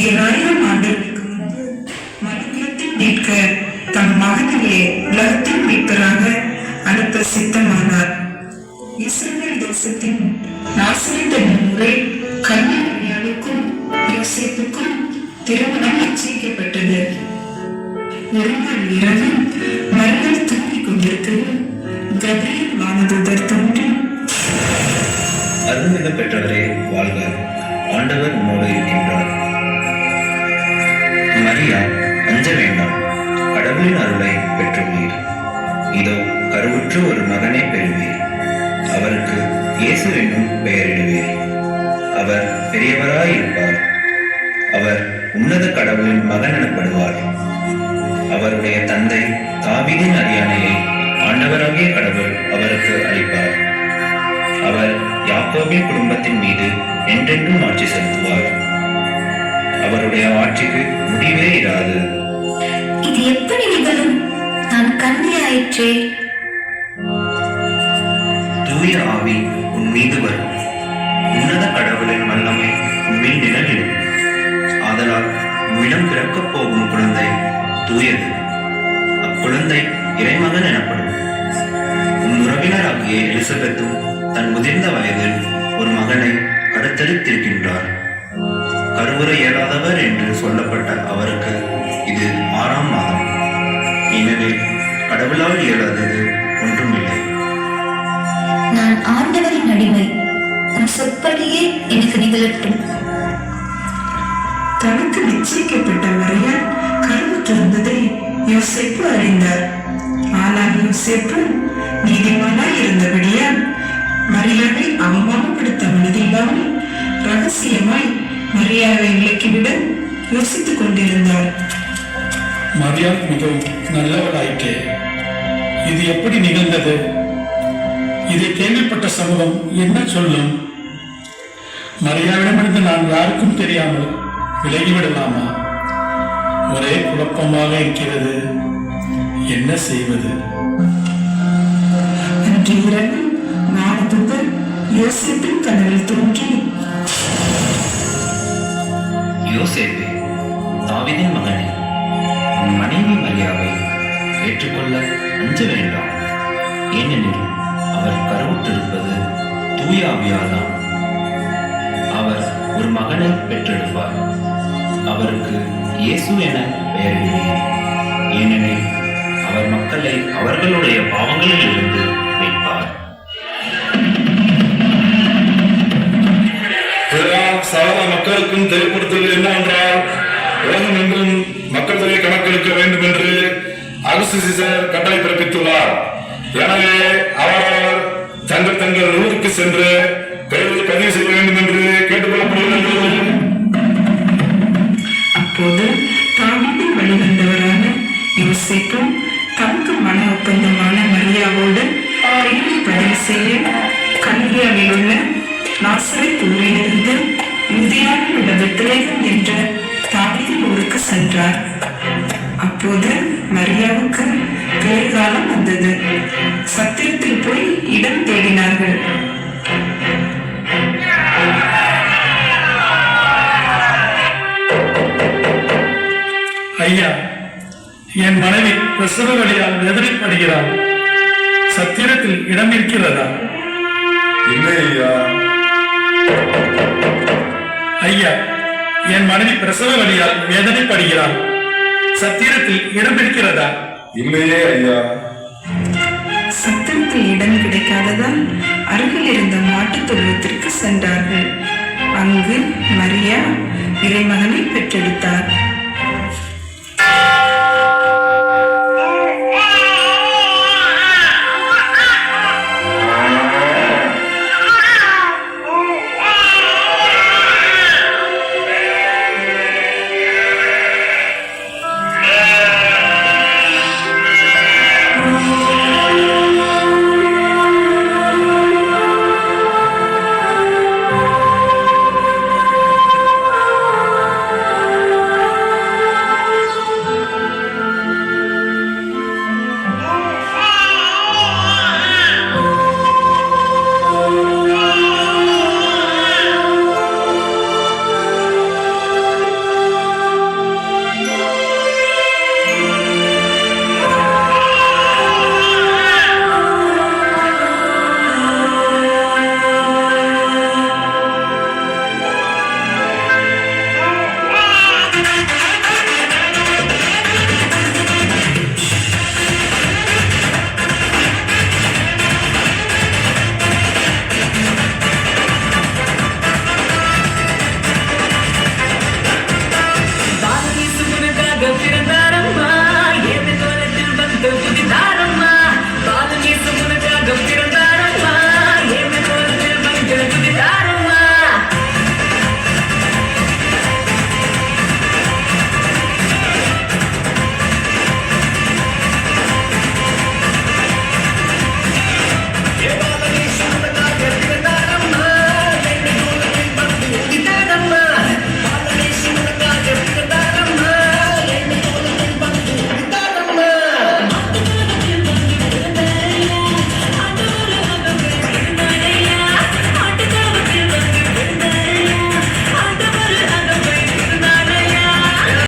7000 ஆண்டுகளுக்கு முன்பு மனுக்குலத்தில் மீட்க தம் மகனையே உலகத்தின் மீட்பராக அனுப்ப சித்தமானார். இஸ்ரவேல் தேசத்தின் நாசரேத் என்னும் ஊரில் கன்னியா மரியாளுக்கும் யோசேப்புக்கும் திருமணம் நிச்சயிக்கப்பட்டது. ஒரு நாள் இரவு மரியாள் தூங்கிக் கொண்டிருக்கையில் கபிரியேல் வானதூதர் தோன்றி, அருள்மிக பெற்றவரே வாழ்க, ஆண்டவர் உம்மோடு இருக்கின்றார். மரியா, அஞ்ச வேண்டாம், கடவுளின் அருளை பெற்றுள்ளீர். இதோ கருவுற்று ஒரு மகனை பெறுவீர். அவருக்கு இயேசு என்னும் பெயரிடுவீர். அவர் பெரியவராயிருப்பார். அவர் உன்னத கடவுளின் மகன் எனப்படுவார். அவருடைய தந்தை தாவீதின் அரியணையை ஆண்டவராகிய கடவுள் அவருக்கு அளிப்பார். அவர் யாக்கோபின் குடும்பத்தின் மீது என்றென்றும் ஆட்சி செலுத்துவார். அவருடைய ஆட்சிக்கு முடிவே இராது. இது எப்படி நிகழும்? நான் கன்னியாயிற்றே. தூய ஆவி உன் மீது வரும். உன்னத கடவுளின் வல்லமை உன்மேல் நிழலிடும். ஆதலால் உம்மிடம் பிறக்கப் போகும் குழந்தை தூயது. அக்குழந்தை இறைமகன் எனப்படும். உன் உறவினராகிய எலிசபெத்தும் தன் முதிர்ந்த வயதில் ஒரு மகனை கருத்தரித்திருக்கின்றார். கருவுரை இயலாதவர் என்று சொல்லப்பட்ட அவருக்கு இது 6ஆம் மாதம். ஏனெனில் கடவுளால் இயலாதது ஒன்றுமில்லை. நான் ஆண்டவரின் அடிமை, உன் சொற்படியே எனக்கு நிகழட்டும். தனக்கு நிச்சயிக்கப்பட்ட மரியாள் கருவுற்றிருந்ததை யோசேப்பு அறிந்தார். ஆனால் யோசேப்பு நீதிமானாய் இருந்தபடியால் மரியாளை அவமானப்படுத்த மனதில்லாமல் ரகசியமாய் மரியாளை விலக்கிவிட யோசித்துக் கொண்டிருந்தார். மரியாள் மிகவும் நல்லவளாயிற்றே. இது எப்படி நிகழ்ந்தது? இதை கேள்விப்பட்ட சமூகம் என்ன சொல்லும்? மரியாளிடமிருந்து நான் யாருக்கும் தெரியாமல் விலகிவிடலாமா? ஒரே குழப்பமாக இருக்கிறது. என்ன செய்வது? அன்று இரவு வானதூதர் யோசேப்பின் கனவில் தோன்றி, யோசேப்பே, தாவீதின் மகனே, உன் மனைவி மரியாவை ஏற்றுக்கொள்ள அஞ்ச வேண்டாம். ஏனெனில் அவர் கருவுற்றிருப்பது தூய ஆவியால்தான். அவர் ஒரு மகனை பெற்றெடுப்பார். அவருக்கு இயேசு என பெயரிடுவீர். ஏனெனில் அவர் மக்களை அவர்களுடைய பாவங்களில் இருந்து மீட்பார். சகல மக்களுக்கும் தெளிவுபடுத்துவது என்னவென்றால், உலகம் என்றும் மக்கள் தொகை கணக்கெடுக்க வேண்டும் என்று அரசு சீசர் கட்டளை பிறப்பித்துள்ளார். எனவே அவர்கள் தங்கள் ஊருக்கு சென்று பெயர்கள் பதிவு செய்ய வேண்டும் என்று கேட்டுக்கொள்ளப்படுகிறது. அப்போது தாவீதின் வழிவந்தவரான யோசேப்பும் தனக்கு மன ஒப்பந்தமான மரியாவோடு பெயரை பதிவு செய்ய கலிலேயாவில் உள்ள நாசரேத் ஊரிலிருந்து யூதேயாவில் உள்ள பெத்லகேம் என்ற தாவீதின் ஊருக்கு சென்றார். அப்போது மரியாவுக்கு பேறுகாலம் வந்தது. சத்திரத்தில் போய் இடம் தேடினார்கள். ஐயா, என் மனைவி பிரசவ வழியால் வேதனைப்படுகிறாள். சத்திரத்தில் இடம் இருக்கிறதா? இல்லை ஐயா. ஐயா, என் மனைவி பிரசவ வழியால் வேதனைப்படுகிறாள். சத்திரத்தில் இடம் இருக்கிறதா? இல்லையே ஐயா. சத்திரத்தில் இடம் கிடைக்காததால் அருகில் இருந்த மாட்டுத் தொழுவத்திற்கு சென்றார்கள். அங்கு மரியா இறைமகனை பெற்றெடுத்தார்.